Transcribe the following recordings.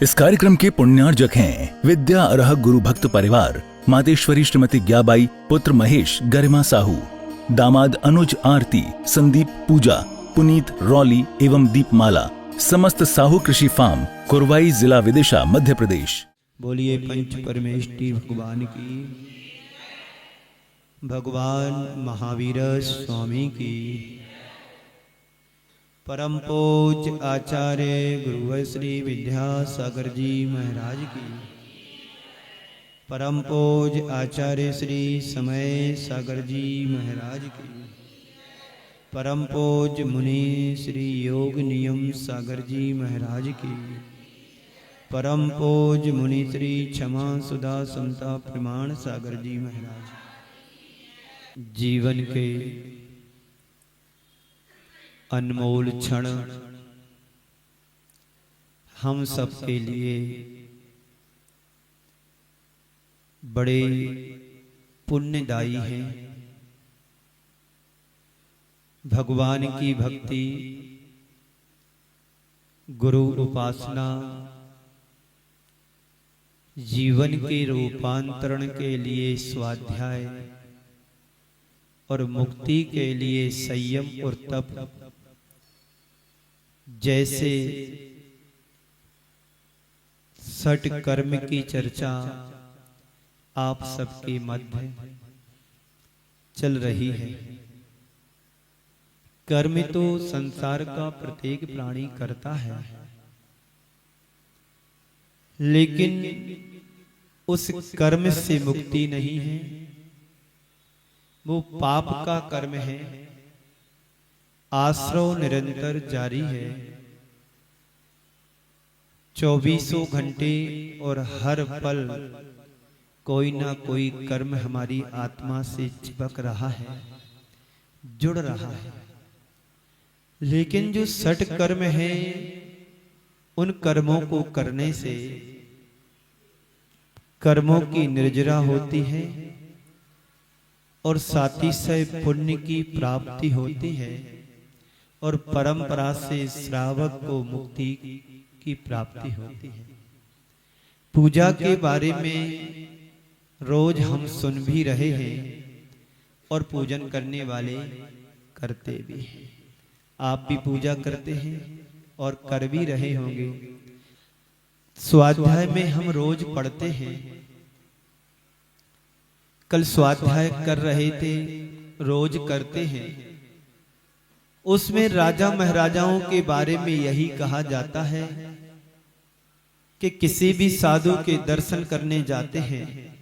इस कार्यक्रम के पुण्यार्जक हैं विद्या अर्ह गुरु भक्त परिवार, मातेश्वरी श्रीमती ज्ञाबाई, पुत्र महेश गरिमा साहू, दामाद अनुज आरती, संदीप पूजा, पुनीत रौली एवं दीपमाला, समस्त साहू कृषि फार्म, कुरवाई, जिला विदिशा, मध्य प्रदेश। बोलिए पंच परमेष्टि भगवान की, भगवान महावीर स्वामी की, परम पूज्य आचार्य गुरु श्री विद्यासागर जी महाराज की, परम पूज्य आचार्य श्री समय सागर जी महाराज की, परम पूज्य मुनि श्री योग नियम सागर जी महाराज की, परम पूज्य मुनि श्री क्षमा सुधा समता प्रमाण सागर जी महाराज। जीवन के अनमोल क्षण हम सब के लिए बड़े पुण्यदायी हैं। भगवान की भक्ति, गुरु उपासना जीवन के रूपांतरण के लिए स्वाध्याय और मुक्ति के लिए संयम और तप जैसे सठ कर्म की चर्चा आप सबके मध्य चल रही है। कर्म तो संसार का प्रत्येक प्राणी करता है, लेकिन उस कर्म से मुक्ति नहीं है, वो पाप का कर्म है। आश्रव निरंतर जारी है, 24 घंटे और हर पल कोई ना कोई कर्म हमारी आत्मा से चिपक रहा है, जुड़ रहा है। लेकिन जो सठ कर्म है, उन कर्मों को करने से कर्मों की निर्जरा होती है और साथ ही साथ पुण्य की प्राप्ति होती है और परंपरा से श्रावक को मुक्ति की प्राप्ति होती है। पूजा के बारे में रोज हम सुन भी रहे हैं और पूजन करने वाले करते भी हैं। आप भी पूजा करते हैं और कर भी रहे होंगे। स्वाध्याय में हम रोज पढ़ते हैं। कल स्वाध्याय कर रहे थे, रोज करते हैं। उसमें राजा महाराजाओं के बारे में यही कहा जाता है कि किसी भी साधु के दर्शन करने जाते हैं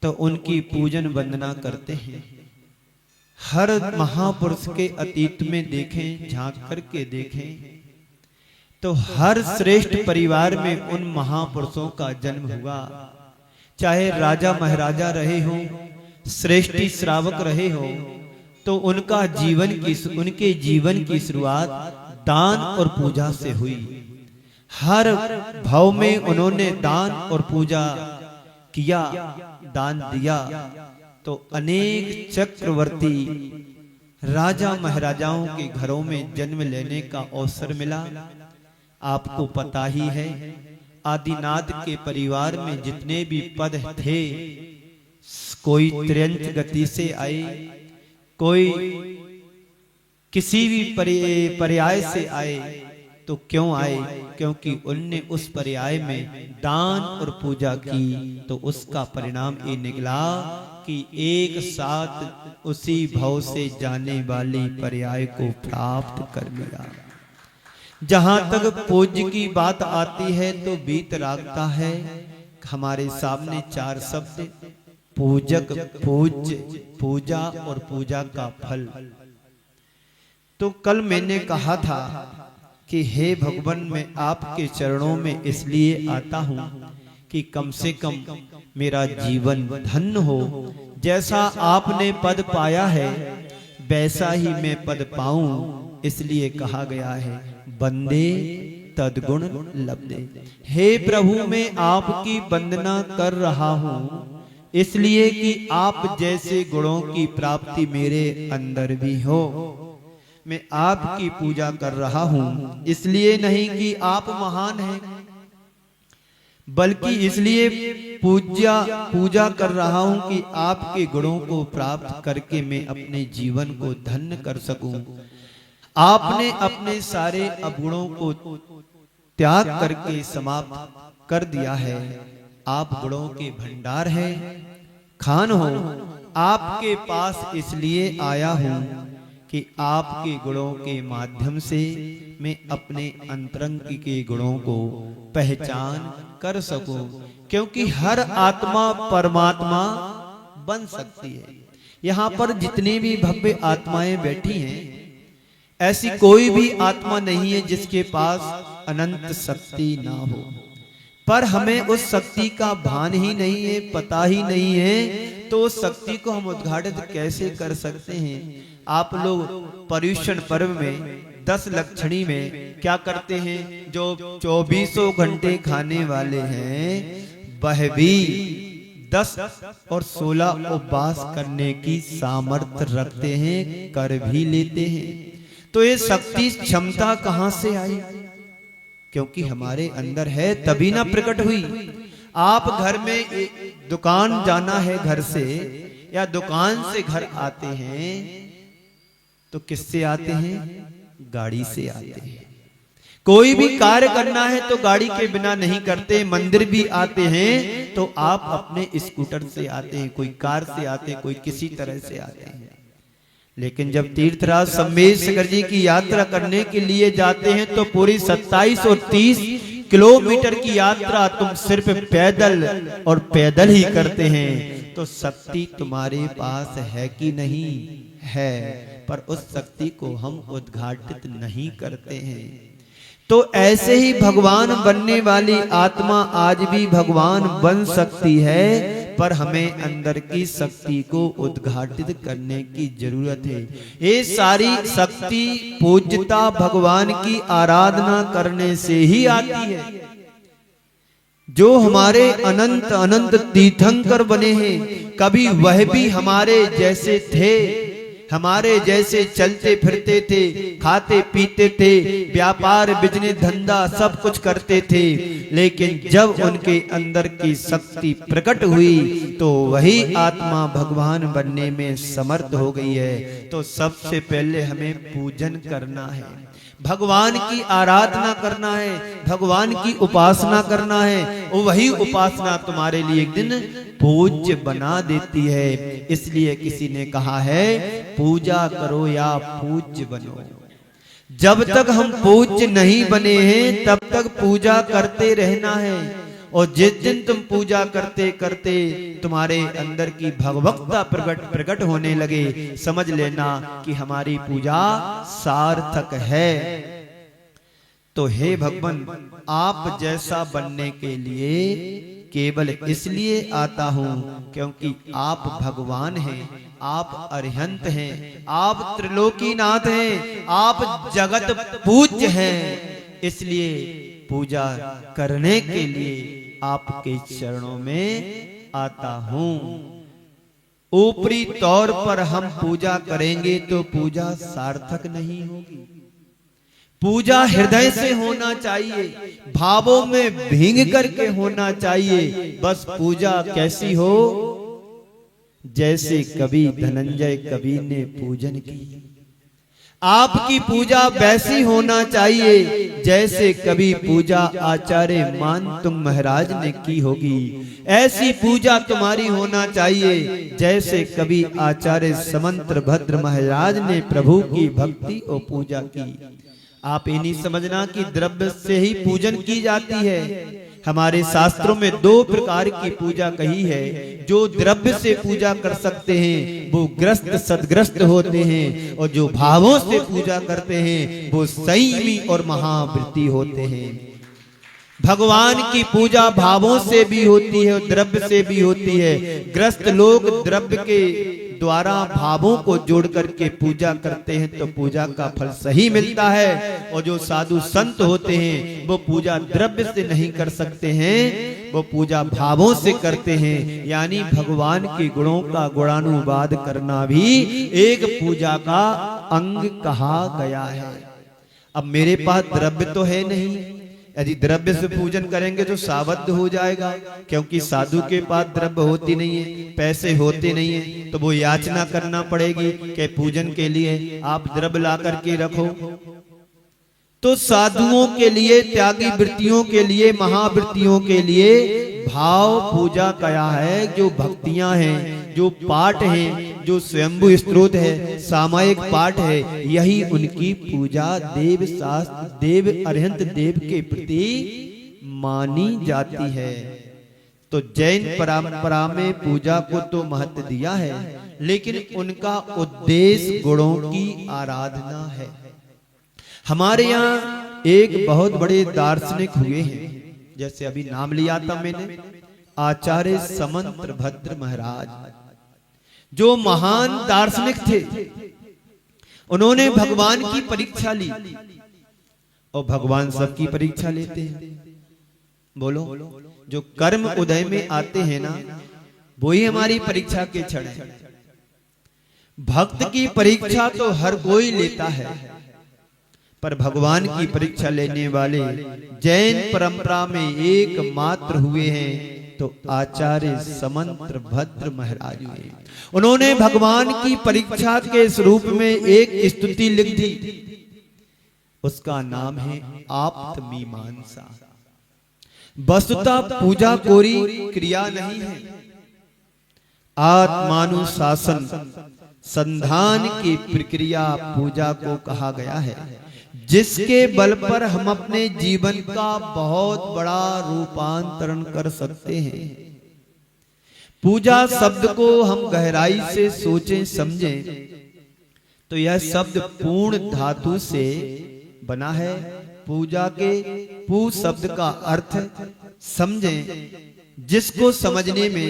तो उनकी पूजन वंदना करते हैं। हर महापुरुष के अतीत में देखें, झांक करके देखें तो हर श्रेष्ठ परिवार में उन महापुरुषों का जन्म हुआ। चाहे राजा महाराजा रहे हों, श्रेष्ठी श्रावक रहे हों, तो उनके जीवन की शुरुआत दान और पूजा से हुई। हर भाव में उन्होंने दान और पूजा किया, दान दिया, तो अनेक चक्रवर्ती राजा महाराजाओं के घरों में जन्म लेने का अवसर मिला। आपको पता ही है, आदिनाथ के परिवार में जितने भी पद थे, कोई त्र्यंच गति से आए, कोई किसी भी पर्याय से आए। तो क्यों आए? क्योंकि उनने उस पर्याय में दान और पूजा की, तो उसका परिणाम ये निकला कि एक साथ उसी भाव से जाने वाली पर्याय को प्राप्त कर लिया। जहां तक पूज्य की बात आती है तो बीत रागता है हमारे सामने 4 शब्द, पूजक, पूज्य, पूजा और पूजा का फल। तो कल मैंने कहा था कि हे भगवान, मैं आपके चरणों में इसलिए आता हूं कि कम से कम मेरा जीवन धन्य हो। जैसा आपने पद पाया है वैसा ही मैं पद पाऊं, इसलिए कहा गया है बंदे तद्गुण लब्धे। हे प्रभु, मैं आपकी वंदना कर रहा हूं इसलिए कि आप जैसे गुणों की प्राप्ति मेरे अंदर भी हो। मैं आपकी पूजा कर रहा हूं इसलिए नहीं कि आप महान हैं, बल्कि इसलिए पूजा कर रहा हूं कि आपके गुणों को प्राप्त करके मैं अपने जीवन को धन्य कर सकूं। आपने अपने सारे अवगुणों को त्याग करके समाप्त कर दिया है। आप गुणों के भंडार हैं, खान हो। आपके पास इसलिए आया हूं कि आपके गुणों के माध्यम से मैं अपने अंतरंग के गुणों को पहचान कर सकूं, क्योंकि हर आत्मा परमात्मा बन सकती है। यहाँ पर जितनी भी भव्य आत्माएं बैठी हैं, ऐसी कोई भी आत्मा नहीं है जिसके पास अनंत शक्ति ना हो, पर हमें उस शक्ति का भान ही नहीं है, पता ही नहीं है। तो उस शक्ति को हम उद्घाटित कैसे कर सकते हैं? आप लोग पर्युषण पर्व में 10 लक्षणी में क्या करते हैं? जो 24 घंटे खाने वाले हैं वह भी 10 और 16 उपवास करने की सामर्थ्य रखते हैं, कर भी लेते हैं। तो ये शक्ति क्षमता कहां से आई? क्योंकि हमारे अंदर है, तभी ना प्रकट हुई। आप घर में दुकान जाना है घर से, या दुकान से घर आते हैं तो किससे आते हैं? गाड़ी से आते हैं। कोई भी कार्य करना है तो गाड़ी के बिना नहीं करते। मंदिर भी आते हैं तो आप अपने स्कूटर से आते हैं, कोई कार से आते हैं, कोई किसी तरह से आते हैं। लेकिन जब तीर्थराज सम्मेशकर जी की यात्रा करने के लिए जाते हैं तो पूरी 27 और 30 किलोमीटर की यात्रा तुम सिर्फ पैदल और पैदल ही करते हैं। तो शक्ति तुम्हारे पास है कि नहीं है, पर उस शक्ति को हम उद्घाटित नहीं करते हैं। तो ऐसे ही भगवान बनने वाली आत्मा आज भी भगवान बन सकती है, पर हमें अंदर की शक्ति को उद्घाटित करने की जरूरत है। ये सारी शक्ति पूज्यता भगवान की आराधना करने से ही आती है। जो हमारे अनंत अनंत तीर्थंकर बने हैं, कभी वह भी हमारे जैसे थे, हमारे जैसे चलते फिरते थे, खाते पीते थे, व्यापार बिजनेस धंधा सब कुछ करते थे। लेकिन जब उनके अंदर की शक्ति प्रकट हुई तो वही आत्मा भगवान बनने में समर्थ हो गई है। तो सबसे पहले हमें पूजन करना है, भगवान की आराधना करना है, भगवान की उपासना करना है। और वही उपासना तुम्हारे लिए एक दिन पूज्य बना देती है। इसलिए किसी ने कहा है, पूजा करो या पूज्य बनो। जब तक हम पूज्य नहीं बने हैं तब तक पूजा करते रहना है। और जिस दिन तुम पूजा करते करते तुम्हारे अंदर की भगवत्ता प्रकट होने लगे, समझ लेना कि हमारी पूजा सार्थक है। तो हे भगवान, आप जैसा बनने के लिए केवल इसलिए आता हूं क्योंकि आप भगवान हैं, आप अरिहंत हैं, आप त्रिलोकीनाथ हैं, आप जगत पूज्य हैं। इसलिए पूजा करने के लिए आपके चरणों में आता हूं। ऊपरी तौर पर हम पूजा करेंगे तो पूजा सार्थक नहीं होगी। पूजा हृदय से होना चाहिए, भावों में भींग करके होना चाहिए। बस पूजा कैसी हो? जैसे कवि धनंजय कवि ने पूजन की। आपकी पूजा वैसी होना चाहिए जैसे कभी पूजा आचार्य मानतुंग महाराज ने की होगी। ऐसी पूजा तुम्हारी होना चाहिए जैसे कभी आचार्य समंत्र भद्र महाराज ने प्रभु की भक्ति और पूजा की। आप ये नहीं समझना कि द्रव्य से ही पूजन की जाती है। हमारे शास्त्रों में 2 प्रकार की पूजा कही है। जो द्रव्य से पूजा कर सकते हैं वो ग्रस्त सदग्रस्त होते हैं, और जो भावों से पूजा करते हैं वो संयमी और महावृत्ति होते हैं। भगवान की पूजा भावों से भी होती है और द्रव्य से भी होती है। ग्रस्त लोग द्रव्य के द्वारा भावों को जोड़ करके पूजा करते हैं तो पूजा का फल सही मिलता है। और जो साधु संत होते हैं वो पूजा द्रव्य से नहीं कर सकते हैं, वो पूजा भावों से करते हैं। यानी भगवान के गुणों का गुणानुवाद करना भी एक पूजा का अंग कहा गया है। अब मेरे पास द्रव्य तो है नहीं, यदि द्रव्य से पूजन करेंगे तो सावध हो जाएगा, क्योंकि साधु के पास द्रव्य होती नहीं है, पैसे होते नहीं है, तो वो याचना करना पड़ेगी कि पूजन के लिए आप द्रव्य ला करके रखो। तो साधुओं के लिए, त्यागी वृत्तियों के लिए, महावृत्तियों के लिए भाव पूजा क्या है, जो भक्तियां हैं, जो पाठ हैं, जो स्वयंभू स्तोत्र है, सामायिक पाठ है, यही उनकी पूजा देव शास्त्र, देव अरिहंत देव के प्रति मानी जाती है। तो जैन परंपरा में पूजा को तो महत्व दिया है, लेकिन उनका उद्देश्य गुणों की आराधना है। हमारे यहाँ एक बहुत बड़े दार्शनिक हुए हैं, जैसे अभी नाम लिया था मैंने, आचार्य समंत भद्र महाराज, जो महान दार्शनिक थे। उन्होंने भगवान की परीक्षा ली, और भगवान सबकी परीक्षा लेते हैं। बोलो, जो कर्म उदय में आते हैं ना, वही हमारी परीक्षा के क्षण है। भक्त की परीक्षा तो हर कोई लेता है, पर भगवान की परीक्षा लेने वाले जैन परंपरा में एकमात्र हुए हैं तो आचार्य समंत भद्र महाराज हुए। उन्होंने भगवान की परीक्षा के स्वरूप में एक स्तुति लिख दी, उसका नाम है आप्त मीमांसा। वस्तुतः पूजा कोई क्रिया नहीं है, आत्मानुशासन संधान की प्रक्रिया पूजा को कहा गया है, जिसके बल पर हम अपने जीवन का बहुत बड़ा रूपांतरण कर सकते हैं। पूजा शब्द को हम गहराई से सोचें समझें तो यह शब्द पूर्ण धातु से बना है। पूजा के पू शब्द का अर्थ समझें, जिसको समझने में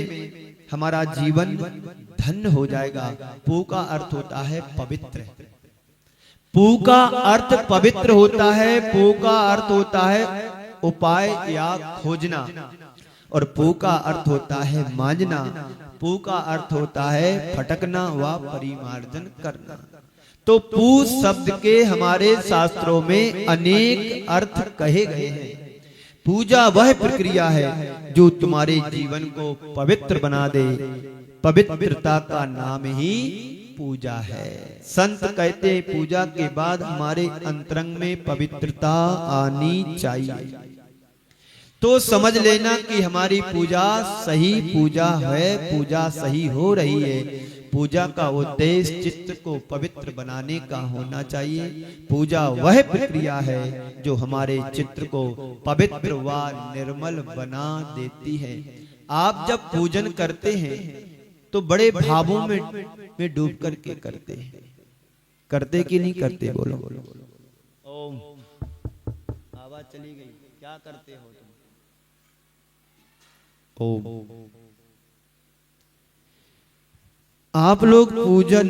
हमारा जीवन धन्य हो जाएगा। पू का अर्थ होता है पवित्र। पू का अर्थ पवित्र होता है। पू का अर्थ होता है उपाय या खोजना, और पू का अर्थ होता है मांजना। पू का अर्थ होता है फटकना व परिमार्जन करना। तो पू शब्द के हमारे शास्त्रों में अनेक अर्थ कहे गए हैं। पूजा वह प्रक्रिया है जो तुम्हारे जीवन को पवित्र बना दे। पवित्रता का नाम ही पूजा है। संत कहते हैं पूजा के बाद हमारे अंतरंग में पवित्रता आनी चाहिए। तो समझ लेना कि हमारी पूजा सही पूजा है, पूजा सही हो रही है। पूजा का उद्देश्य चित्त को पवित्र बनाने का होना चाहिए। पूजा वह प्रक्रिया है जो हमारे चित्त को पवित्र व निर्मल बना देती है। आप जब पूजन करते हैं तो बड़े भावों में डूब करके करते हैं। करते कि नहीं करते? बोलो ओम। आवाज चली गई। क्या करते हो तुम? ओम। आप लोग पूजन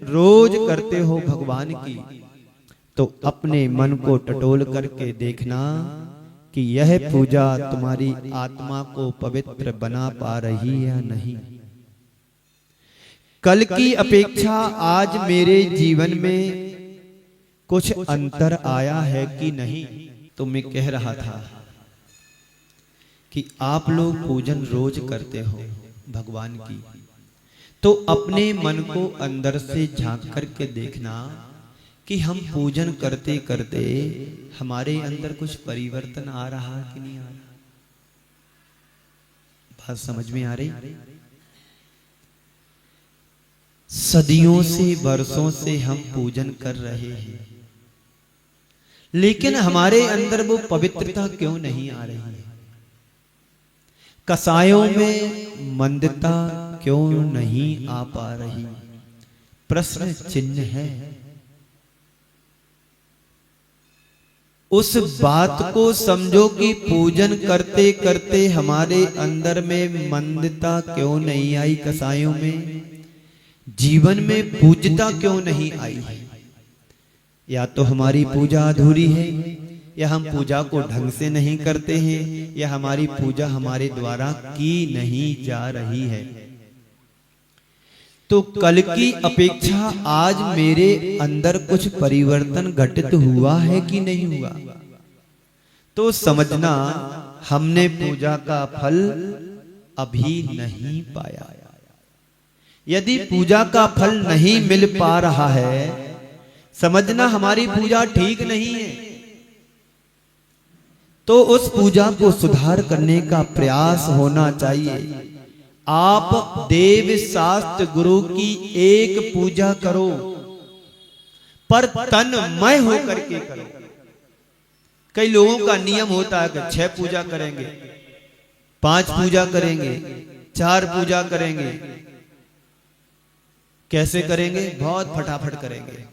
रोज करते हो भगवान की, तो अपने मन को टटोल करके देखना कि यह पूजा तुम्हारी आत्मा को पवित्र बना पा रही है या नहीं। कल की अपेक्षा आज मेरे जीवन में कुछ अंतर आया है कि नहीं? तो मैं कह रहा था कि आप लोग पूजन रोज करते हो भगवान की, तो अपने मन को अंदर से झांक करके देखना कि हम पूजन करते करते हमारे अंदर कुछ परिवर्तन आ रहा कि नहीं आ रहा। बात समझ में आ रही? सदियों से वर्षों से हम पूजन कर रहे हैं, लेकिन हमारे अंदर वो पवित्रता क्यों नहीं आ रही है? कसायों में मंदता क्यों नहीं आ पा रही? प्रश्न चिन्ह है। उस बात को समझो कि पूजन करते करते हमारे अंदर में मंदता क्यों नहीं आई? कसायों में जीवन में पूज्यता क्यों नहीं आई? या तो हमारी पूजा अधूरी है, या हम पूजा को ढंग से नहीं करते हैं, या हमारी पूजा हमारे द्वारा की नहीं जा रही है। तो कल की अपेक्षा आज मेरे अंदर कुछ परिवर्तन घटित हुआ है कि नहीं हुआ? तो समझना हमने पूजा का फल अभी नहीं पाया। यदि पूजा का फल नहीं मिल पा रहा है, समझना हमारी पूजा ठीक नहीं है। तो उस पूजा को सुधार करने का प्रयास होना चाहिए। आप देव शास्त्र गुरु की एक पूजा करो, पर तन्मय होकर के करो। कई लोगों का नियम होता है कि 6 पूजा करेंगे, 5 पूजा करेंगे, 4 पूजा करेंगे। कैसे करेंगे? बहुत फटाफट करेंगे।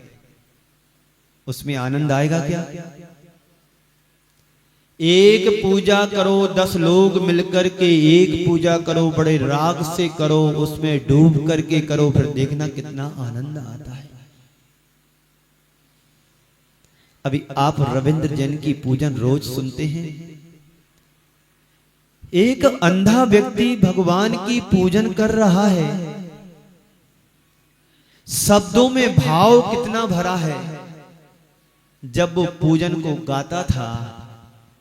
उसमें आनंद आएगा क्या? एक पूजा करो, 10 लोग मिलकर के एक पूजा करो, बड़े राग से करो, उसमें डूब करके करो, फिर देखना कितना आनंद आता है। अभी आप रविंद्र जैन की पूजन रोज सुनते हैं। एक अंधा व्यक्ति भगवान की पूजन कर रहा है, शब्दों में भाव कितना भरा है। जब वो पूजन को गाता था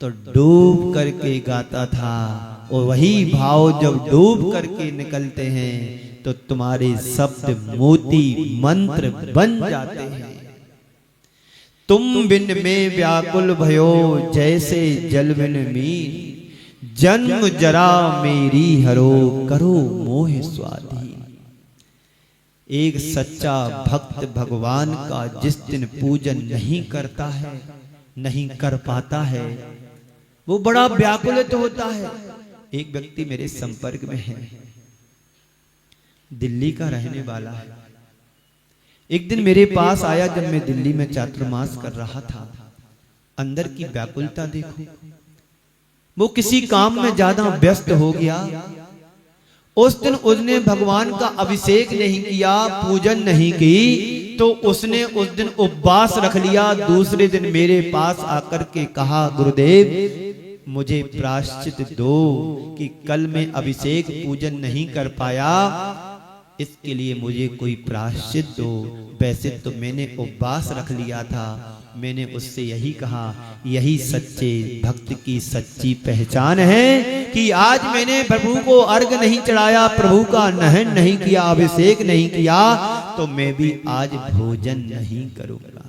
तो डूब करके गाता था, और वही भाव जब डूब करके निकलते हैं तो तुम्हारे शब्द मोती मंत्र बन जाते हैं। तुम बिन में व्याकुल भयो जैसे जल बिन मीन, जन्म जरा मेरी हरो करो मोह स्वाधीन। एक सच्चा भक्त भगवान का जिस दिन पूजन नहीं करता है, नहीं कर पाता है, वो बड़ा व्याकुलित होता है। एक व्यक्ति मेरे संपर्क में है, दिल्ली का रहने वाला है। एक दिन मेरे पास आया जब मैं दिल्ली में चातुर्मास कर रहा था। अंदर की व्याकुलता देखो, वो किसी काम में ज्यादा व्यस्त हो गया। उस दिन उसने भगवान का अभिषेक नहीं किया, पूजन नहीं की, तो उसने उस दिन उपवास रख लिया। दूसरे दिन मेरे पास आकर के कहा, गुरुदेव मुझे प्रायश्चित दो कि कल मैं अभिषेक पूजन नहीं कर पाया, इसके लिए मुझे कोई प्रायश्चित दो। वैसे तो मैंने उपवास रख लिया था। मैंने उससे यही कहा, यही सच्चे भक्त की सच्ची पहचान है कि आज मैंने प्रभु को अर्घ नहीं चढ़ाया, प्रभु का नहन नहीं किया, अभिषेक नहीं किया, तो मैं भी आज भोजन नहीं करूंगा।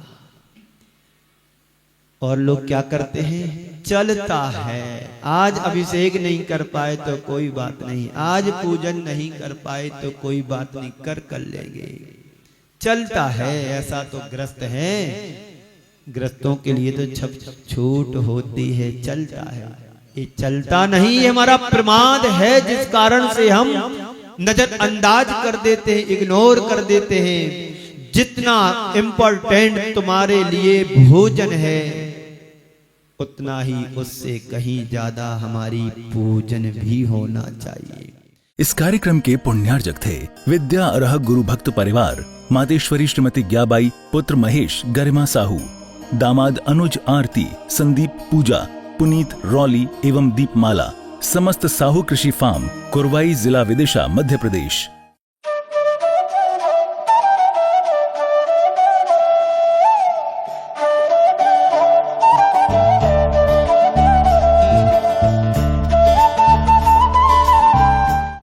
और लोग क्या करते हैं? चलता है। आज अभिषेक नहीं कर पाए तो कोई बात नहीं, आज पूजन नहीं कर पाए तो कोई बात नहीं, कर लेंगे। चलता है, ऐसा तो ग्रस्त है। ग्रस्तों के लिए तो छप छूट होती है, चलता है। ये चलता नहीं, ये हमारा प्रमाद है, जिस कारण से हम नजरअंदाज कर देते हैं, इग्नोर कर देते हैं। जितना इम्पोर्टेंट तुम्हारे लिए भोजन है, उतना ही उससे कहीं ज्यादा हमारी पूजन भी होना चाहिए। इस कार्यक्रम के पुण्यार्जक थे विद्या अरह गुरु भक्त परिवार, मातेश्वरी श्रीमती ग्याबाई, पुत्र महेश गरिमा साहू, दामाद अनुज आरती, संदीप पूजा, पुनीत रौली एवं दीपमाला। समस्त साहू कृषि फार्म, कुरवाई, जिला विदिशा, मध्य प्रदेश।